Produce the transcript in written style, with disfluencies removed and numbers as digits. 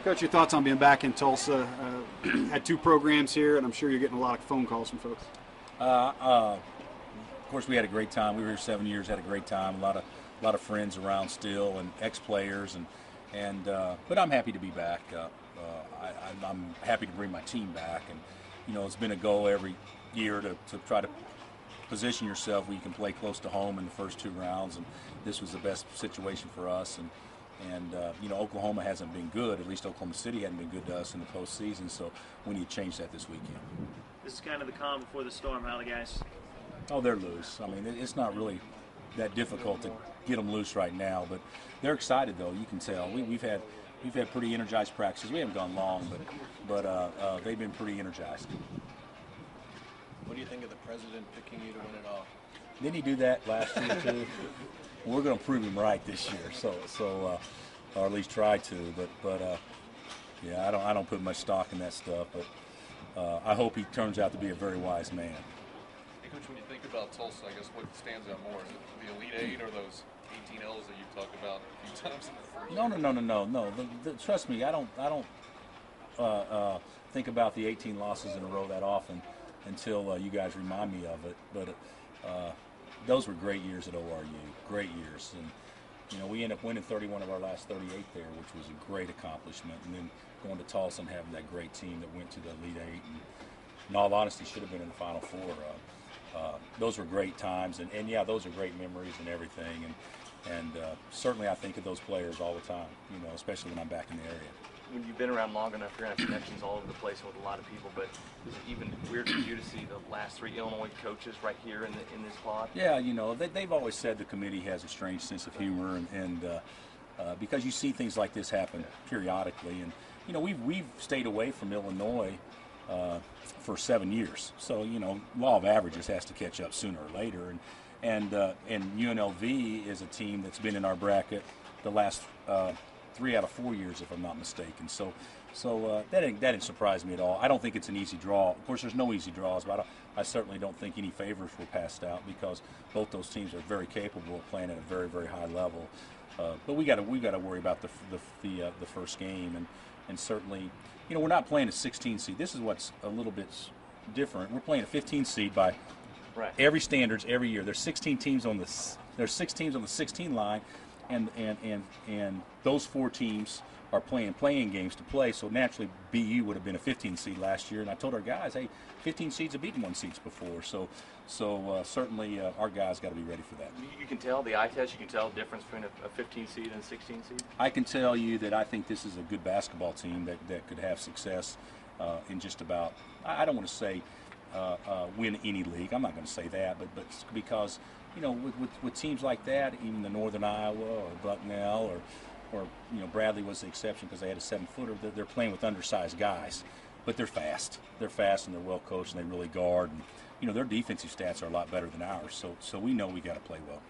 Coach, your thoughts on being back in Tulsa? Had 2 programs here, and I'm sure you're getting a lot of phone calls from folks. Of course, we had a great time. We were here 7 years, had a great time. A lot of friends around still, and ex-players, but I'm happy to be back. I'm happy to bring my team back, and it's been a goal every year to try to position yourself where you can play close to home in the first 2 rounds, and this was the best situation for us. And Oklahoma hasn't been good. At least Oklahoma City hadn't been good to us in the postseason. So we need to change that this weekend. This is kind of the calm before the storm. How the guys? Oh, they're loose. I mean, it's not really that difficult to get them loose right now, but they're excited though. You can tell. We've had pretty energized practices. We haven't gone long, but they've been pretty energized. What do you think of the president picking you to win it all? Didn't he do that last year too? We're going to prove him right this year, or at least try to. But yeah, I don't put much stock in that stuff. But I hope he turns out to be a very wise man. Hey, Coach, when you think about Tulsa, I guess what stands out more? Is it the Elite 8 or those 18 L's that you've talked about a few times in the first year? No. Trust me, I don't think about the 18 losses in a row that often until you guys remind me of it. But those were great years at ORU, great years. And, we ended up winning 31 of our last 38 there, which was a great accomplishment. And then going to Tulsa and having that great team that went to the Elite 8 and, in all honesty, should have been in the Final Four. Those were great times. And yeah, those are great memories and everything. And certainly I think of those players all the time, especially when I'm back in the area. When you've been around long enough, you're going to have connections all over the place with a lot of people, but is it even weird for you to see the last 3 Illinois coaches right here in this pod? Yeah, they've always said the committee has a strange sense of humor, and because you see things like this happen periodically, and we've stayed away from Illinois for 7 years, so law of averages has to catch up sooner or later, and UNLV is a team that's been in our bracket the last 3 out of 4 years, if I'm not mistaken. So that didn't surprise me at all. I don't think it's an easy draw. Of course, there's no easy draws, but I certainly don't think any favors were passed out because both those teams are very capable of playing at a very, very high level. But we got to worry about the first game, and certainly, we're not playing a 16 seed. This is what's a little bit different. We're playing a 15 seed by every standards every year. There's 16 teams on the 16 line. And those 4 teams are playing games to play, so naturally BU would have been a 15 seed last year. And I told our guys, hey, 15 seeds have beaten 1 seeds before, so certainly our guys got to be ready for that. You can tell the eye test. You can tell the difference between a 15 seed and a 16 seed. I can tell you that I think this is a good basketball team that could have success in just about. I don't want to say win any league. I'm not going to say that, but because. With teams like that, even the Northern Iowa or Bucknell or Bradley was the exception because they had a 7-footer. They're playing with undersized guys, but they're fast. They're fast and they're well coached and they really guard. And their defensive stats are a lot better than ours. So we know we got to play well.